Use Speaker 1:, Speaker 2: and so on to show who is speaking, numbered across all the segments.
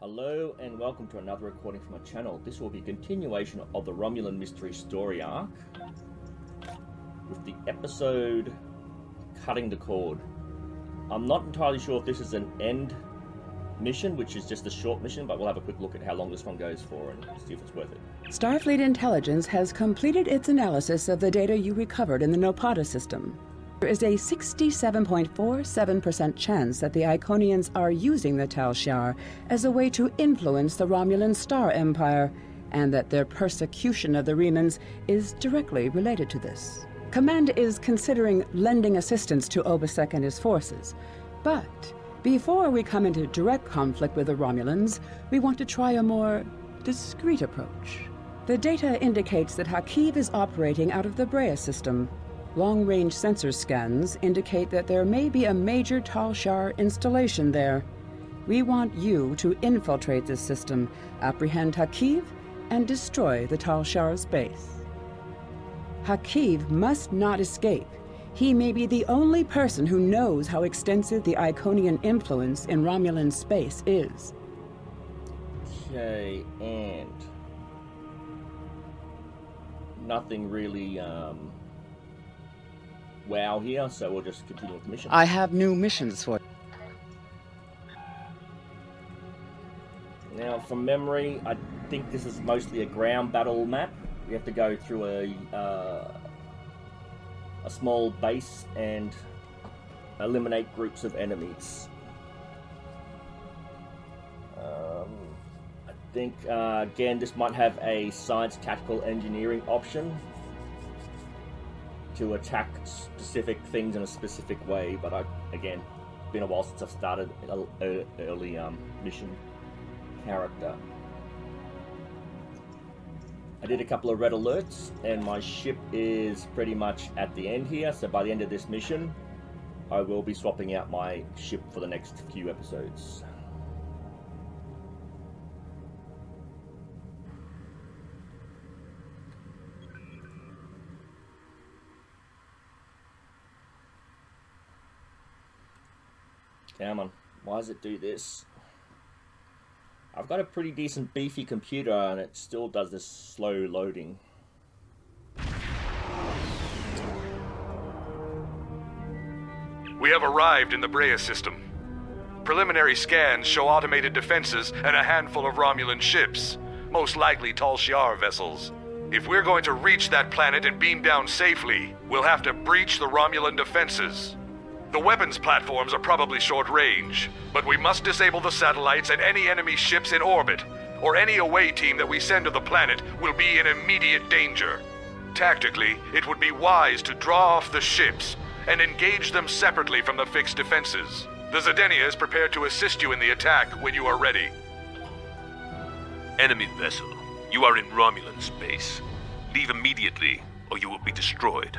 Speaker 1: Hello and welcome to another recording from my channel. This will be a continuation of the Romulan Mystery story arc with the episode Cutting the Cord. I'm not entirely sure if this is an end mission, which is just a short mission, but we'll have a quick look at how long this one goes for and see if it's worth it.
Speaker 2: Starfleet Intelligence has completed its analysis of the data you recovered in the Nopata system. There is a 67.47% chance that the Iconians are using the Tal Shiar as a way to influence the Romulan Star Empire, and that their persecution of the Remans is directly related to this. Command is considering lending assistance to Obasek and his forces, but before we come into direct conflict with the Romulans, we want to try a more discreet approach. The data indicates that Hakiv is operating out of the Brea system. Long-range sensor scans indicate that there may be a major Tal Shiar installation there. We want you to infiltrate this system, apprehend Hakiv, and destroy the Tal Shiar's base. Hakiv must not escape. He may be the only person who knows how extensive the Iconian influence in Romulan space is.
Speaker 1: Okay, and nothing really wow here, so we'll just continue with the mission.
Speaker 2: I have new missions for you.
Speaker 1: Now, from memory, I think this is mostly a ground battle map. We have to go through a small base and eliminate groups of enemies. I think, again, this might have a science tactical engineering option to attack specific things in a specific way, but again, been a while since I've started an early mission character. I did a couple of red alerts, and my ship is pretty much at the end here, so by the end of this mission, I will be swapping out my ship for the next few episodes. Come on, why does it do this? I've got a pretty decent beefy computer and it still does this slow loading.
Speaker 3: We have arrived in the Brea system. Preliminary scans show automated defenses and a handful of Romulan ships, most likely Tal Shiar vessels. If we're going to reach that planet and beam down safely, we'll have to breach the Romulan defenses. The weapons platforms are probably short range, but we must disable the satellites and any enemy ships in orbit, or any away team that we send to the planet will be in immediate danger. Tactically, it would be wise to draw off the ships and engage them separately from the fixed defenses. The Zedenia is prepared to assist you in the attack when you are ready.
Speaker 4: Enemy vessel, you are in Romulan space. Leave immediately, or you will be destroyed.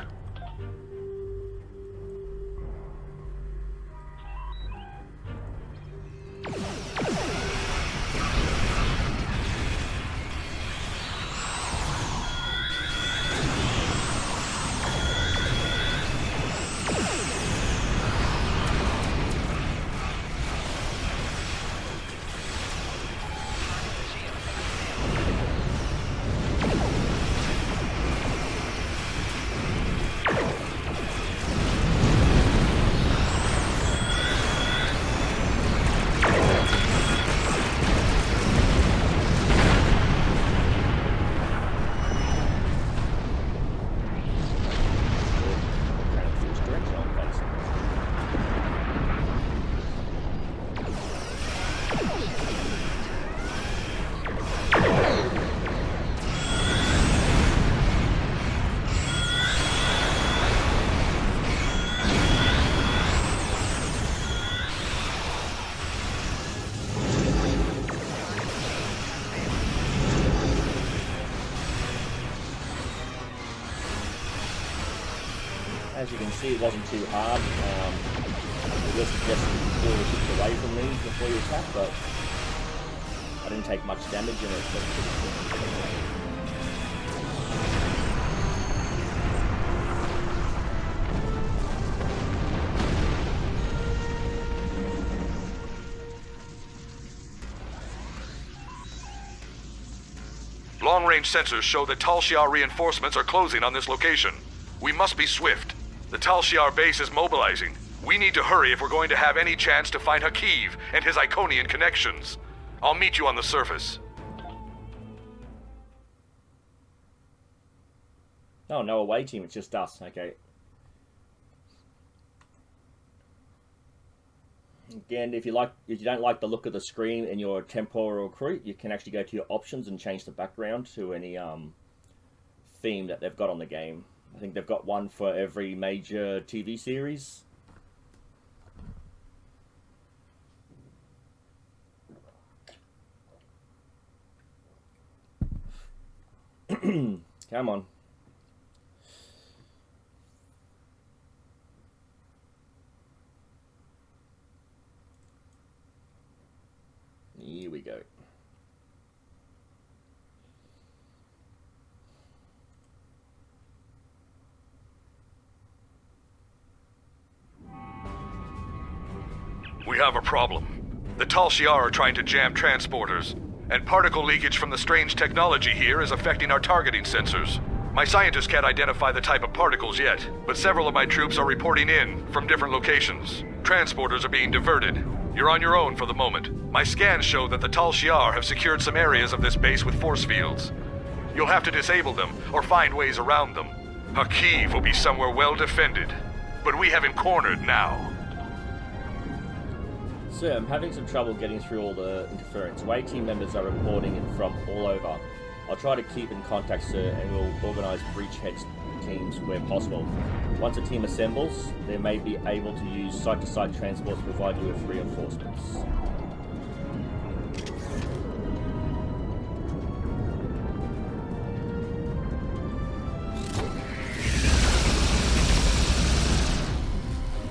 Speaker 1: As you can see, it wasn't too hard. It was just pull the ships away from me before you attack, but I didn't take much damage and it was pretty cool.
Speaker 3: Long-range sensors show that Tal Shiar reinforcements are closing on this location. We must be swift. The Tal Shiar base is mobilizing. We need to hurry if we're going to have any chance to find Hakiv and his Iconian connections. I'll meet you on the surface.
Speaker 1: Oh, no away team, it's just us. Okay. Again, if you don't like the look of the screen in your temporal recruit, you can actually go to your options and change the background to any theme that they've got on the game. I think they've got one for every major TV series. Come on. Here we go.
Speaker 3: We have a problem. The Tal Shiar are trying to jam transporters, and particle leakage from the strange technology here is affecting our targeting sensors. My scientists can't identify the type of particles yet, but several of my troops are reporting in from different locations. Transporters are being diverted. You're on your own for the moment. My scans show that the Tal Shiar have secured some areas of this base with force fields. You'll have to disable them or find ways around them. Hakiv will be somewhere well defended, but we have him cornered now.
Speaker 1: Sir, I'm having some trouble getting through all the interference. Away team members are reporting in from all over. I'll try to keep in contact, sir, and we'll organise breachhead teams where possible. Once a team assembles, they may be able to use site-to-site transport to provide you with reinforcements.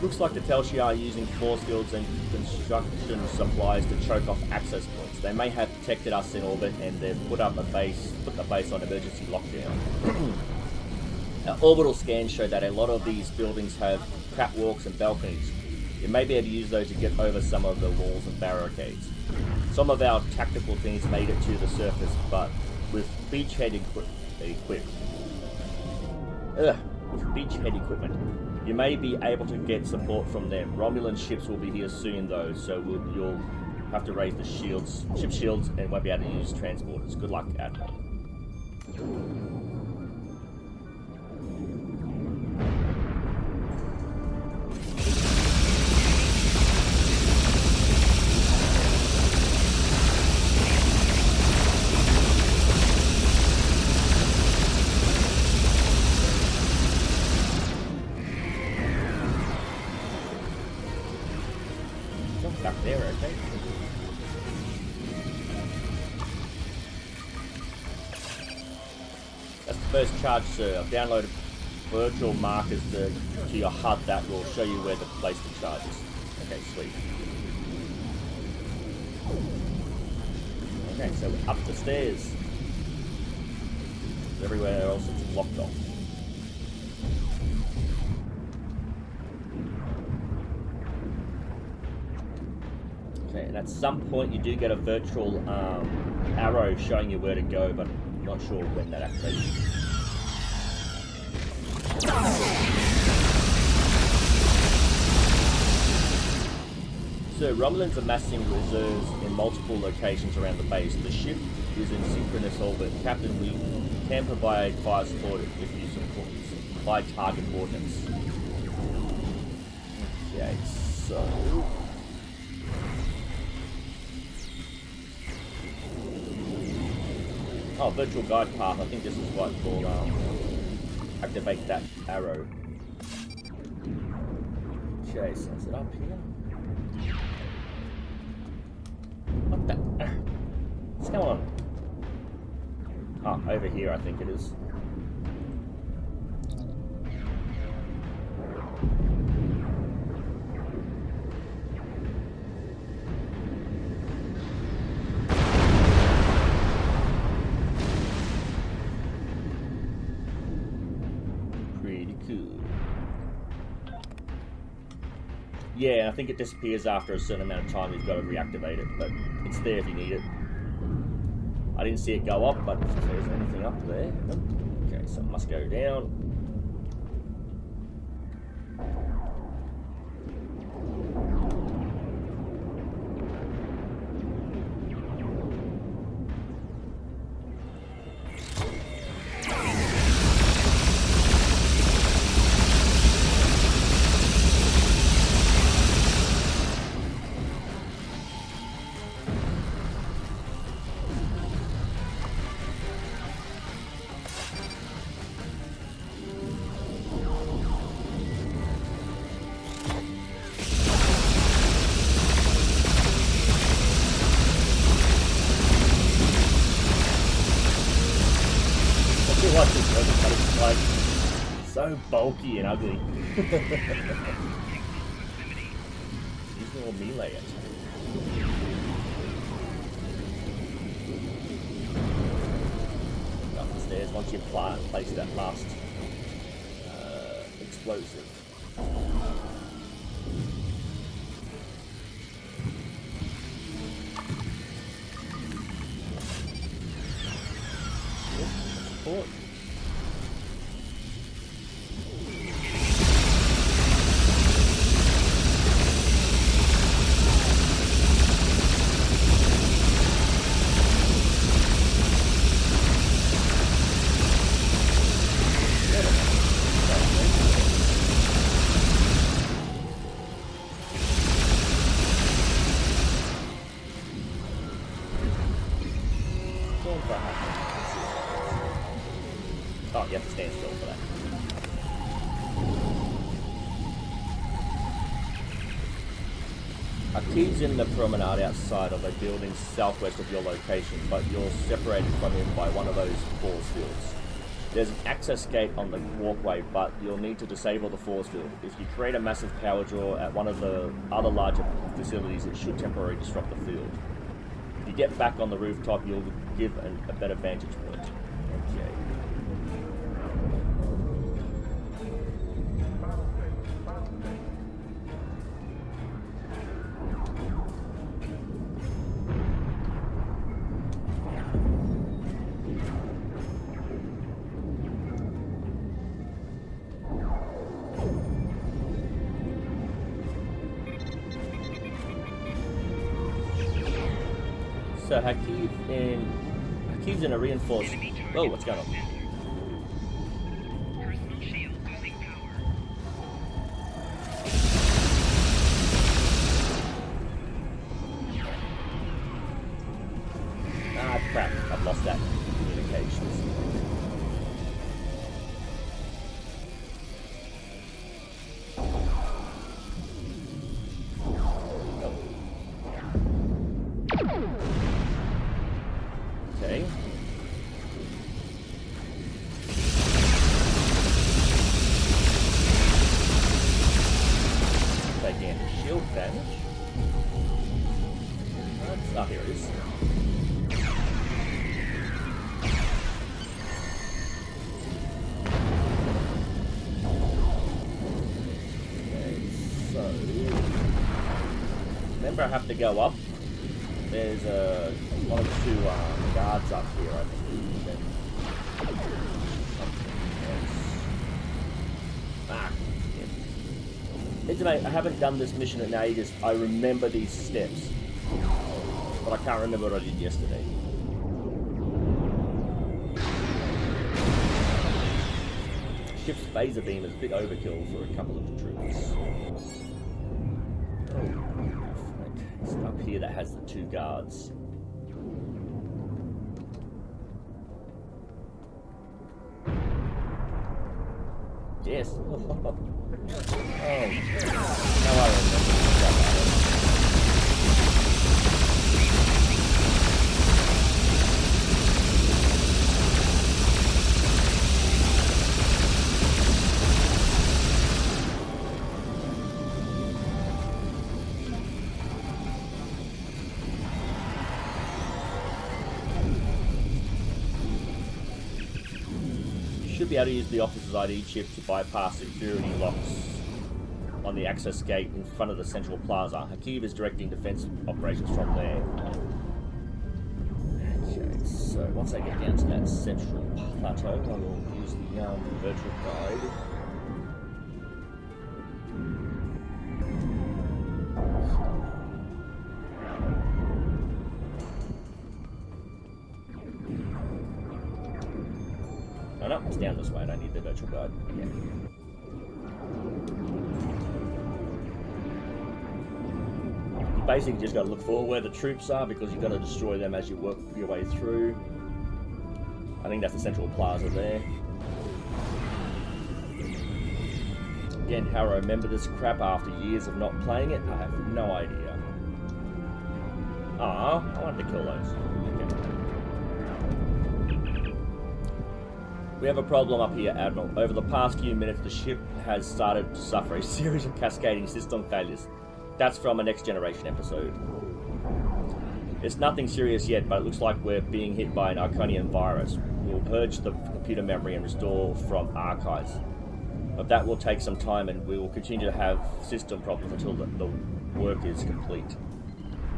Speaker 1: Looks like the Tal Shiar are using force fields and construction supplies to choke off access points. They may have detected us in orbit and they've put the base on emergency lockdown. Our orbital scans show that a lot of these buildings have catwalks and balconies. You may be able to use those to get over some of the walls and barricades. Some of our tactical teams made it to the surface, but with beachhead equipment, you may be able to get support from them. Romulan ships will be here soon though, so you'll have to raise the ship shields, and won't be able to use transporters. Good luck, Admiral. Back there, okay. That's the first charge, sir. I've downloaded virtual markers to your HUD that will show you where to place the charges. Okay, sweet. Okay, so we're up the stairs. Everywhere else it's locked off. And at some point you do get a virtual arrow showing you where to go, but I'm not sure when that activates. So Romulans are massing reserves in multiple locations around the base. The ship is in synchronous orbit. Captain, we can provide fire support if you supply target coordinates. Okay, so... Oh, virtual guide path. I think this is what called activate that arrow. Okay, so is it up here? What the? What's going on? Oh, over here I think it is. Yeah, I think it disappears after a certain amount of time. You've got to reactivate it, but it's there if you need it. I didn't see it go up, but if there's anything up there. Nope. Okay, so it must go down. Like this weapon, but it's like so bulky and ugly. Use more melee attack. Up the stairs once you place that last explosive. Support. Oh, you have to stand still for that. A key's in the promenade outside of a building southwest of your location, but you're separated from him by one of those force fields. There's an access gate on the walkway, but you'll need to disable the force field. If you create a massive power draw at one of the other larger facilities, it should temporarily disrupt the field. If you get back on the rooftop, you'll give a better vantage point. Okay. So Hakiv's in a reinforced. Oh, what's going on?
Speaker 5: Personal shield losing power.
Speaker 1: Ah, crap! I've lost that communications. Okay. Taking shield damage. Oh, here it is. Okay, so remember I have to go up. There's one or two guards up here, I believe, and something else. Ah, yeah. Intimate, I haven't done this mission in ages. I remember these steps, but I can't remember what I did yesterday. Ship's phaser beam is a bit overkill for a couple of the troops. It's up here that has the two guards. Yes. Oh. Now I remember. Should be able to use the officer's ID chip to bypass security locks on the access gate in front of the central plaza. Hakiv is directing defense operations from there. Okay, so So once I get down to that central plateau, I will use the virtual guide. Oh no, it's down this way. I don't need the virtual guide. Yeah. You basically just got to look for where the troops are because you've got to destroy them as you work your way through. I think that's the central plaza there. Again, how I remember this crap after years of not playing it, I have no idea. Ah, I wanted to kill those. Okay. We have a problem up here, Admiral. Over the past few minutes, the ship has started to suffer a series of cascading system failures. That's from a Next Generation episode. It's nothing serious yet, but it looks like we're being hit by an Iconian virus. We'll purge the computer memory and restore from archives. But that will take some time, and we will continue to have system problems until the work is complete.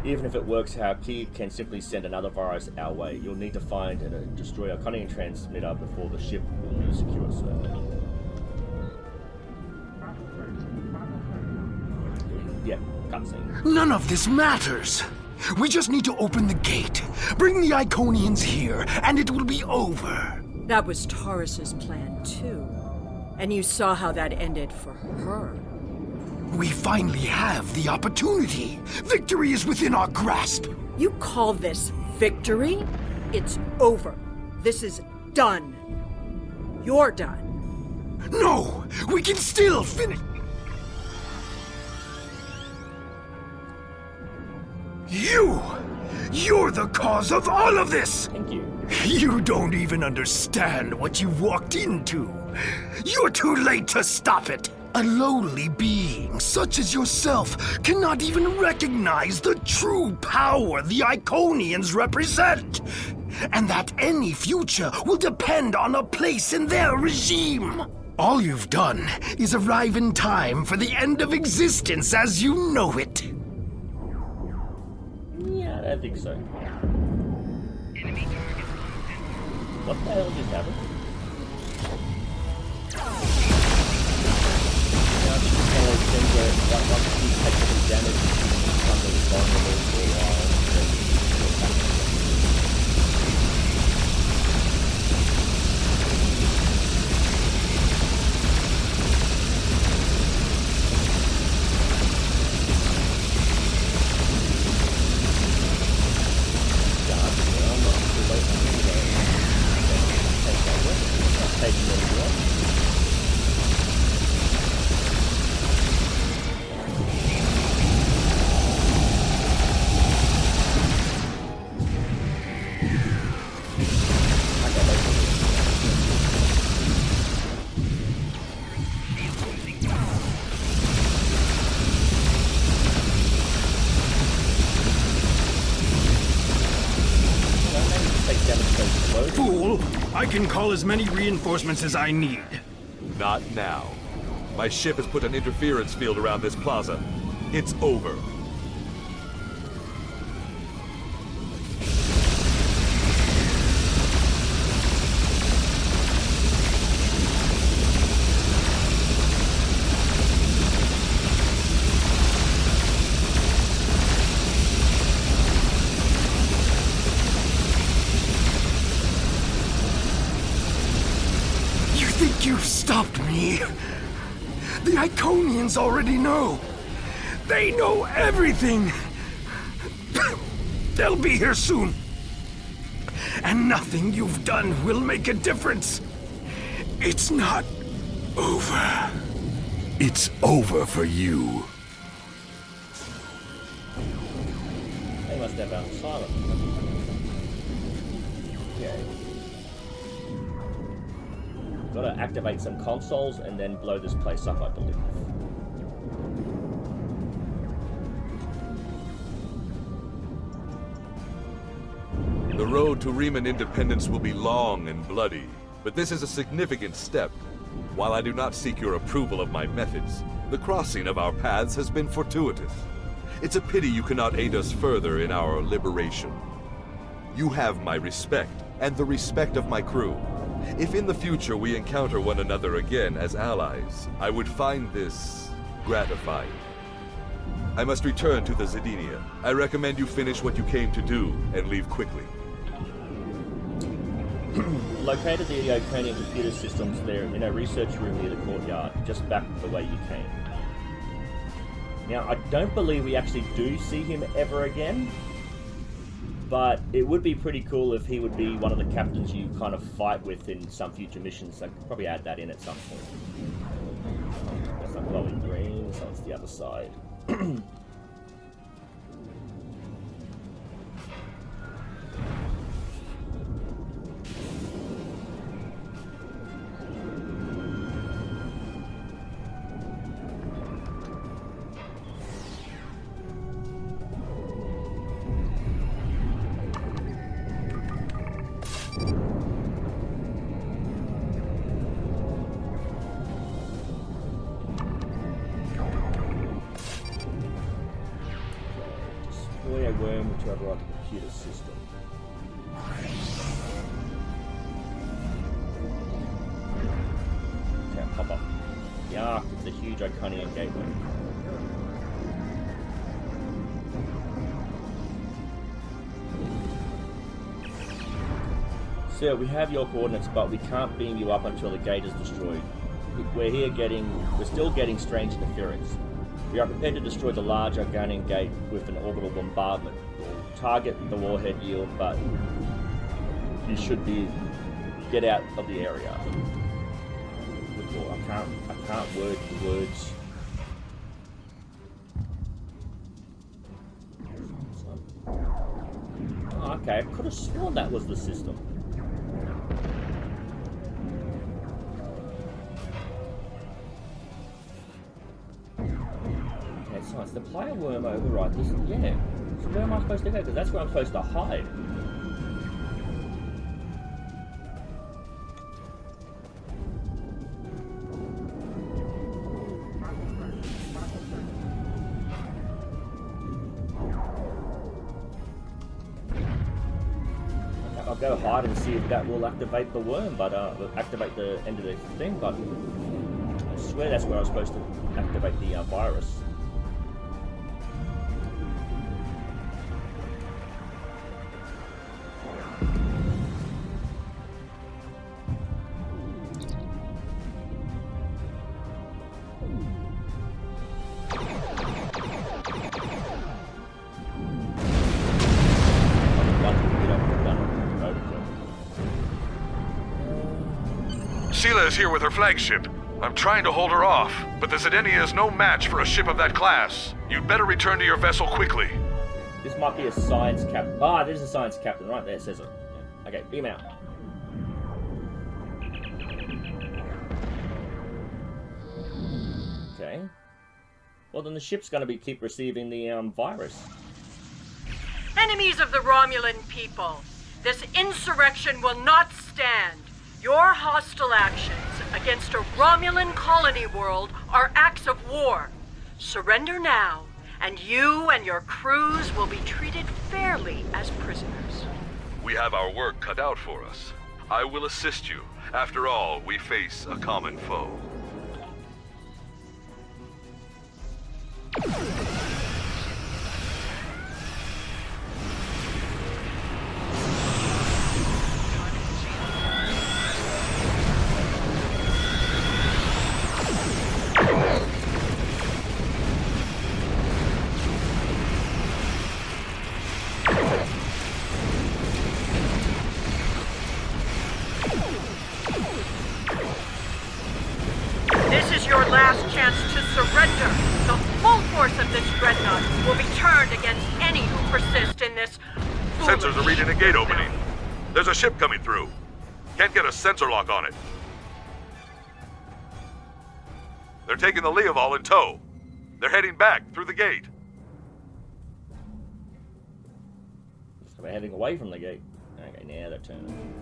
Speaker 1: Even if it works, our key can simply send another virus our way. You'll need to find and destroy a Iconian transmitter before the ship will be secure, sir. Yeah, cutscene.
Speaker 6: None of this matters. We just need to open the gate, bring the Iconians here, and it will be over.
Speaker 7: That was Taurus's plan, too. And you saw how that ended for her.
Speaker 6: We finally have the opportunity. Victory is within our grasp.
Speaker 7: You call this victory? It's over. This is done. You're done.
Speaker 6: No, we can still finish. You're the cause of all of this.
Speaker 1: Thank you.
Speaker 6: You don't even understand what you walked into. You're too late to stop it. A lowly being such as yourself cannot even recognize the true power the Iconians represent, and that any future will depend on a place in their regime. All you've done is arrive in time for the end of existence as you know it.
Speaker 1: Yeah, I think so.
Speaker 5: Enemy target located.
Speaker 1: What the hell just happened? Things where once you take some damage, you become really vulnerable for a while. Then you'll back again. Taking it anywhere.
Speaker 6: Fool! I can call as many reinforcements as I need.
Speaker 3: Not now. My ship has put an interference field around this plaza. It's over.
Speaker 6: You've stopped me. The Iconians already know. They know everything. They'll be here soon. And nothing you've done will make a difference. It's not over. It's over for you.
Speaker 1: They must have gone silent. Okay. Gotta activate some consoles and then blow this place up, I believe.
Speaker 3: The road to Riemann independence will be long and bloody, but this is a significant step. While I do not seek your approval of my methods, the crossing of our paths has been fortuitous. It's a pity you cannot aid us further in our liberation. You have my respect, and the respect of my crew. If in the future we encounter one another again as allies, I would find this gratifying. I must return to the Zedinia. I recommend you finish what you came to do and leave quickly.
Speaker 1: Located the Ionian computer systems there in a research room near the courtyard, just back the way you came. Now, I don't believe we actually do see him ever again, but it would be pretty cool if he would be one of the captains you kind of fight with in some future missions. So I could probably add that in at some point. That's not glowing green, so it's the other side. To override the computer system. Can't pop up. Yeah, it's a huge Iconian gateway. So we have your coordinates, but we can't beam you up until the gate is destroyed. We're still getting strange interference. We are prepared to destroy the large Organian gate with an orbital bombardment. We'll target the warhead yield, but you should get out of the area. I can't word the words. Oh, okay, I could have sworn that was the system. Science. The player worm override this. Yeah. So where am I supposed to go? Because that's where I'm supposed to hide. I'll go hide and see if that will activate the worm, but activate the end of the thing. But I swear that's where I was supposed to activate the virus.
Speaker 3: Sela is here with her flagship. I'm trying to hold her off, but the Zedenia is no match for a ship of that class. You'd better return to your vessel quickly.
Speaker 1: This might be a science captain. Ah, there's a science captain right there, it says it. Okay, beam out. Okay. Well, then the ship's going to keep receiving the virus.
Speaker 7: Enemies of the Romulan people, this insurrection will not stand. Your hostile actions against a Romulan colony world are acts of war. Surrender now, and you and your crews will be treated fairly as prisoners.
Speaker 3: We have our work cut out for us. I will assist you. After all, we face a common foe.
Speaker 7: This is your last chance to surrender. The full force of this dreadnought will be turned against any who persist in this
Speaker 3: Sensors are reading a gate opening. There's a ship coming through. Can't get a sensor lock on it. They're taking the Leoval in tow. They're heading back through the gate.
Speaker 1: So we're heading away from the gate. Okay, now they're turning.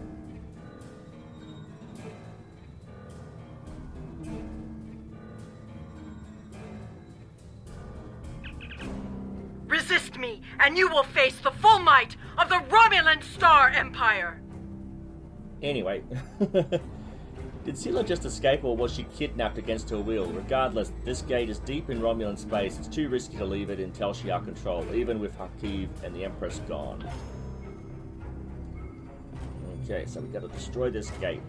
Speaker 7: Resist me, and you will face the full might of the Romulan Star Empire.
Speaker 1: Anyway. Did Scylla just escape, or was she kidnapped against her will? Regardless, this gate is deep in Romulan space. It's too risky to leave it in Tal Shiar control, even with Hakiv and the Empress gone. Okay, so we gotta destroy this gate.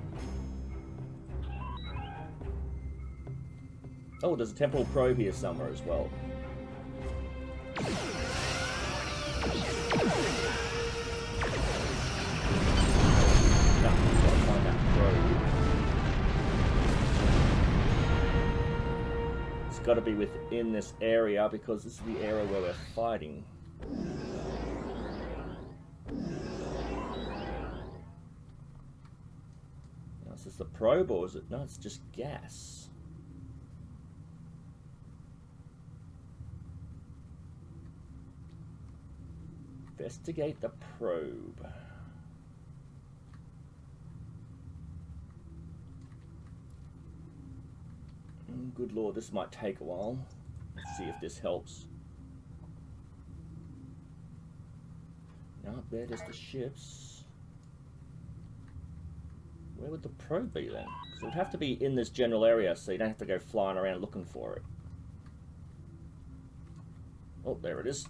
Speaker 1: Oh, there's a temporal probe here somewhere as well. Now, we've got to find that probe. It's got to be within this area because this is the area where we're fighting. Now, is this the probe or is it? No, it's just gas. Investigate the probe. Good lord, this might take a while. Let's see if this helps. No, there it is, the ships. Where would the probe be then? Because it would have to be in this general area so you don't have to go flying around looking for it. Oh, there it is.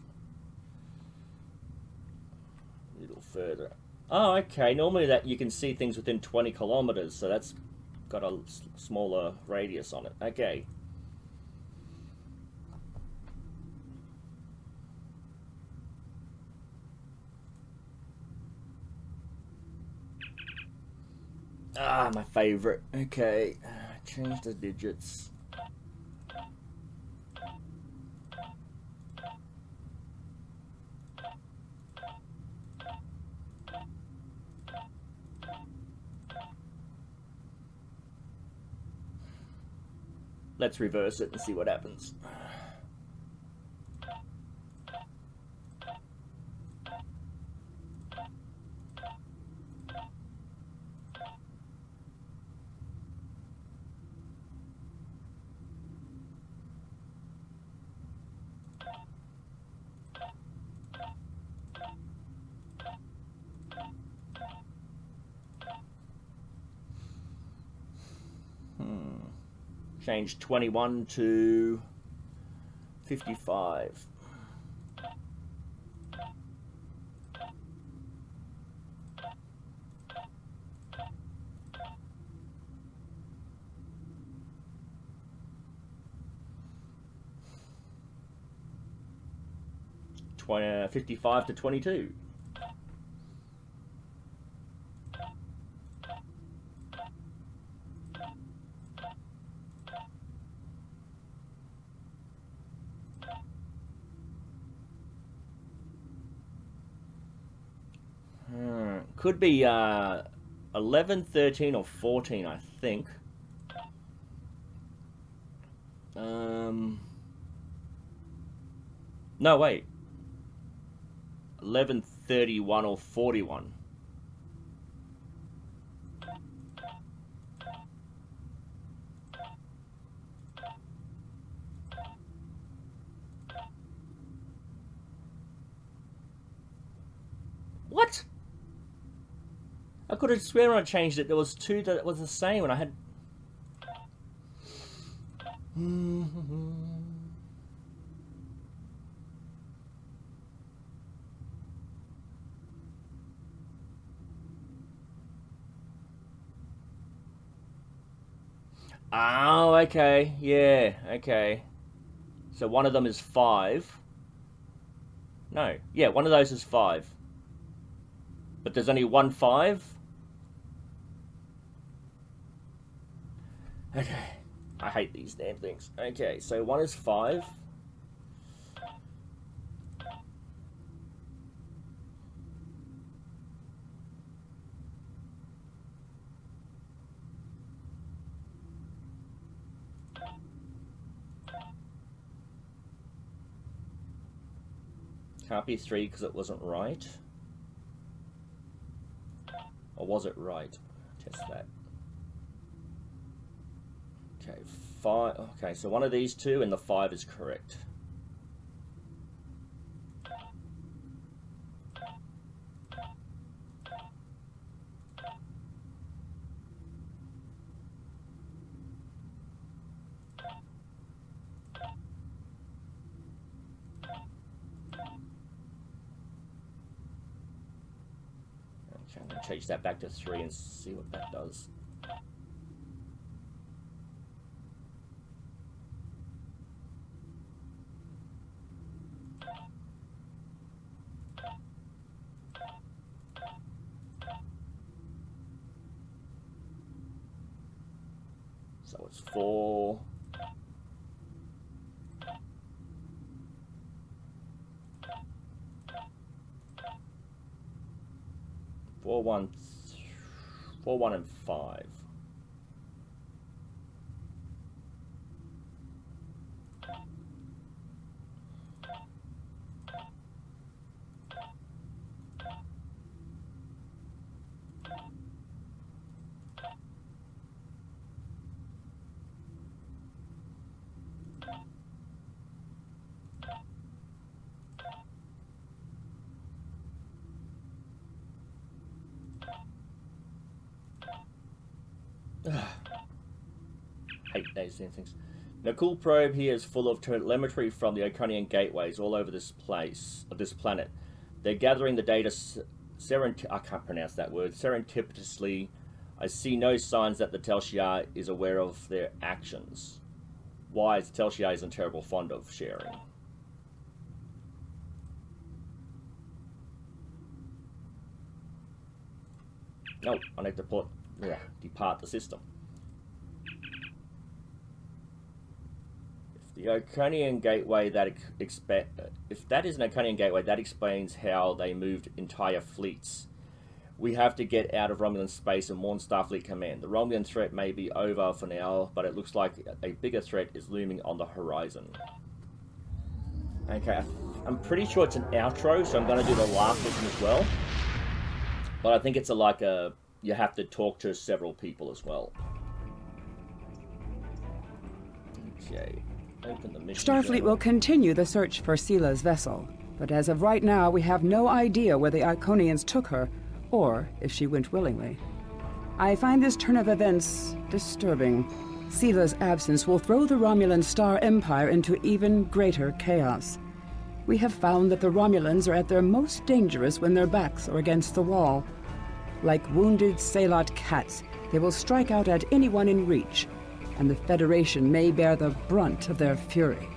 Speaker 1: A little further. Oh, okay. Normally that you can see things within 20 kilometers, so that's got a smaller radius on it. Okay. Ah, my favorite. Okay. Change the digits. Let's reverse it and see what happens. Change 21 to 55. – 55 to 22. Could be 11, 13, or 14, I think. No, wait. 11, 31, or 41. What? I could have sworn when I changed it there was two that was the same and I had... Oh, okay. Yeah, okay. So one of them is 5. No. Yeah, one of those is 5. But there's only one 5? Okay. I hate these damn things. Okay, so one is 5. Can't be 3 because it wasn't right. Or was it right? Test that. Okay, 5. Okay, so one of these two and the 5 is correct. Okay, I'm going to change that back to 3 and see what that does. So it's 4. 4, 1, 4, 1, and 5. Hate these things. The cool probe here is full of telemetry from the Iconian gateways all over this planet. They're gathering the data I can't pronounce that word. Serendipitously. I see no signs that the Tal Shiar is aware of their actions. Why is Tal Shiar isn't terrible fond of sharing? No, I need to depart the system. The Iconian gateway that if that is an Iconian gateway, that explains how they moved entire fleets. We have to get out of Romulan space and warn Starfleet Command. The Romulan threat may be over for now, but it looks like a bigger threat is looming on the horizon. Okay, I'm pretty sure it's an outro, so I'm going to do the last one as well. But I think it's you have to talk to several people as well. Okay.
Speaker 2: Starfleet will continue the search for Seela's vessel, but as of right now, we have no idea where the Iconians took her, or if she went willingly. I find this turn of events disturbing. Seela's absence will throw the Romulan Star Empire into even greater chaos. We have found that the Romulans are at their most dangerous when their backs are against the wall. Like wounded Salot cats, they will strike out at anyone in reach, and the Federation may bear the brunt of their fury.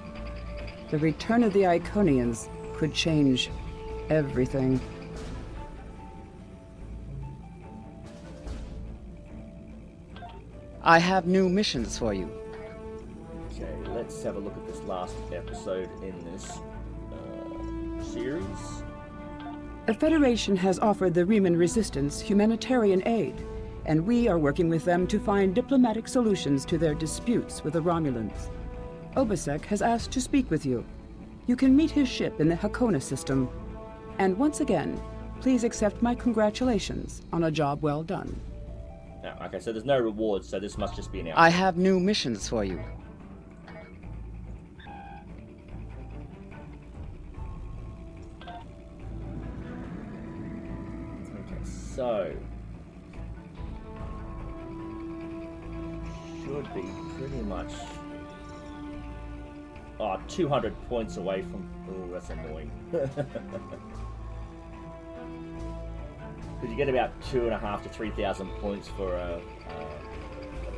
Speaker 2: The return of the Iconians could change everything. I have new missions for you.
Speaker 1: Okay, let's have a look at this last episode in this series.
Speaker 2: The Federation has offered the Riemann Resistance humanitarian aid, and we are working with them to find diplomatic solutions to their disputes with the Romulans. Obasek has asked to speak with you. You can meet his ship in the Hakona system. And once again, please accept my congratulations on a job well done.
Speaker 1: Now, okay, so there's no rewards, so this must just be an outro.
Speaker 2: I have new missions for you.
Speaker 1: Okay, so should be pretty much 200 points away from. Oh, that's annoying. Because you get about 2,500 to 3,000 points for a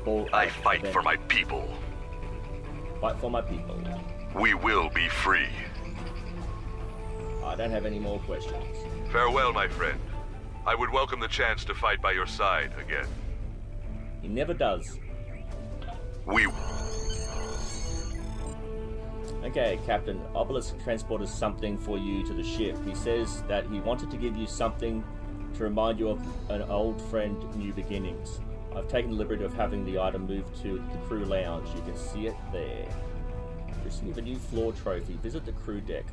Speaker 1: ball.
Speaker 3: I fight
Speaker 1: event.
Speaker 3: for my people.
Speaker 1: Fight for my people.
Speaker 3: We will be free.
Speaker 1: I don't have any more questions.
Speaker 3: Farewell, my friend. I would welcome the chance to fight by your side again.
Speaker 1: He never does.
Speaker 3: We...
Speaker 1: Okay, Captain. Obelisk transported something for you to the ship. He says that he wanted to give you something to remind you of an old friend, New Beginnings. I've taken the liberty of having the item moved to the crew lounge. You can see it there. Receive a new floor trophy. Visit the crew deck.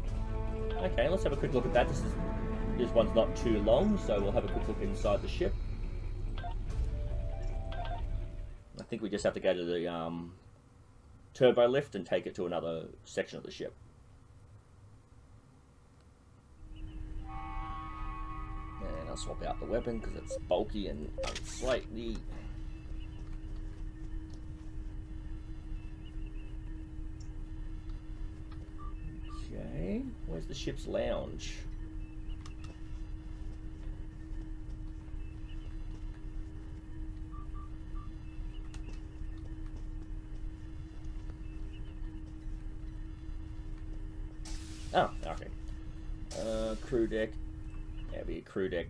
Speaker 1: Okay, let's have a quick look at that. This one's not too long, so we'll have a quick look inside the ship. I think we just have to go to the turbo lift and take it to another section of the ship. And I'll swap out the weapon because it's bulky and slightly. Okay, where's the ship's lounge? Crew deck. Yeah, be a crew deck.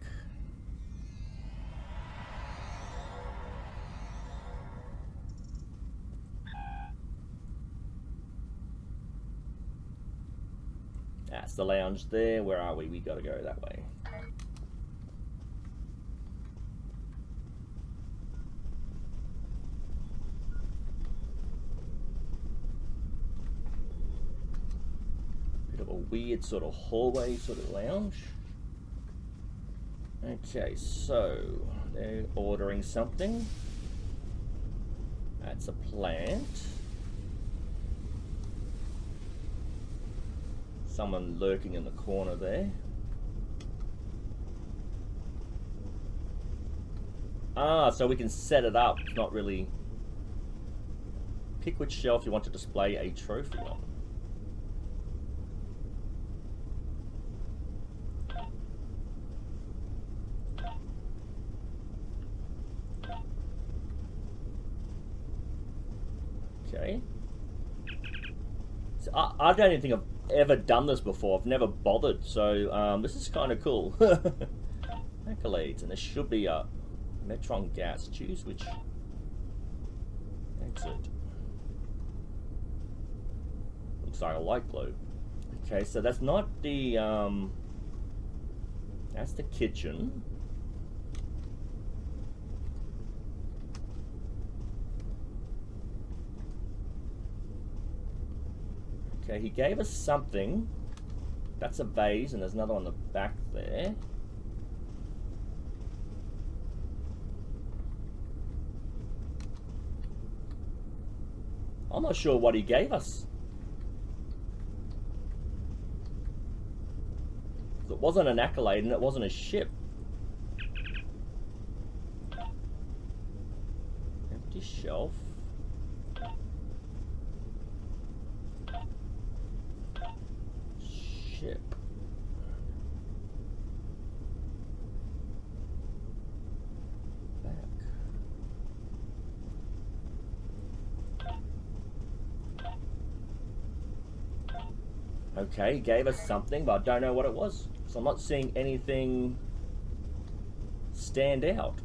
Speaker 1: That's the lounge there. Where are we? We gotta go that way. Bit of a weird sort of hallway sort of lounge. Okay, so they're ordering something. That's a plant. Someone lurking in the corner there. Ah, so we can set it up. Not really. Pick which shelf you want to display a trophy on. Okay. So I don't even think I've ever done this before. I've never bothered, so this is kind of cool. Accolades, and there should be a Metron gas. Choose which exit. Looks like a light globe. Okay, so that's not the that's the kitchen. Okay, he gave us something. That's a vase, and there's another on the back there. I'm not sure what he gave us. It wasn't an accolade, and it wasn't a ship. Empty shelf. Ship. Back. Okay, he gave us something, but I don't know what it was. So I'm not seeing anything stand out.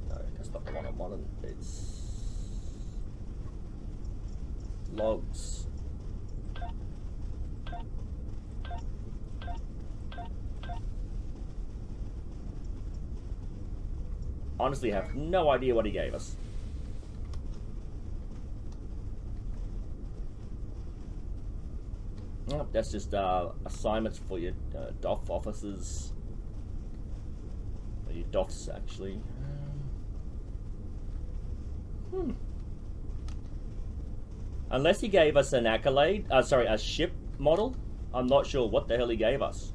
Speaker 1: No, that's not the one I wanted. It's logs. Honestly, have no idea what he gave us. Oh, that's just assignments for your DOF officers. Or your DOFs, actually. Unless he gave us an accolade, sorry, a ship model, I'm not sure what the hell he gave us.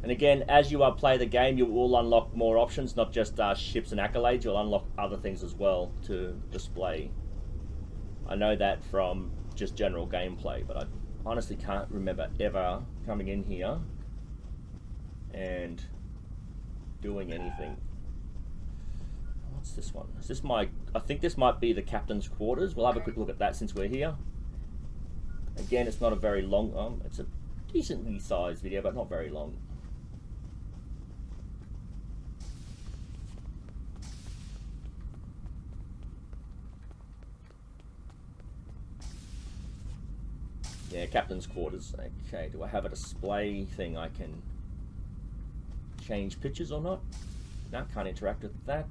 Speaker 1: And again, as you play the game, you will unlock more options, not just ships and accolades. You'll unlock other things as well to display. I know that from just general gameplay, but I honestly can't remember ever coming in here and doing anything. What's this one? Is this my... I think this might be the captain's quarters. We'll have a quick look at that since we're here. Again, it's not a very long... it's a decently sized video, but not very long. Yeah, captain's quarters. Okay, do I have a display thing I can change pictures or not? No, can't interact with that.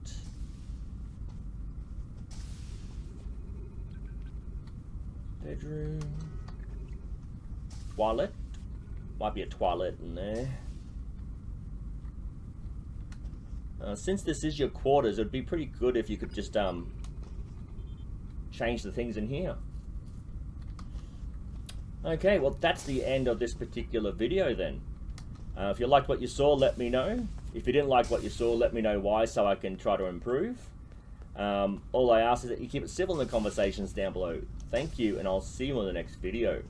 Speaker 1: Bedroom. Toilet. Might be a toilet in there. Since this is your quarters, it'd be pretty good if you could just change the things in here. Okay, well that's the end of this particular video then. If you liked what you saw, let me know. If you didn't like what you saw, let me know why so I can try to improve. All I ask is that you keep it civil in the conversations down below. Thank you, and I'll see you in the next video.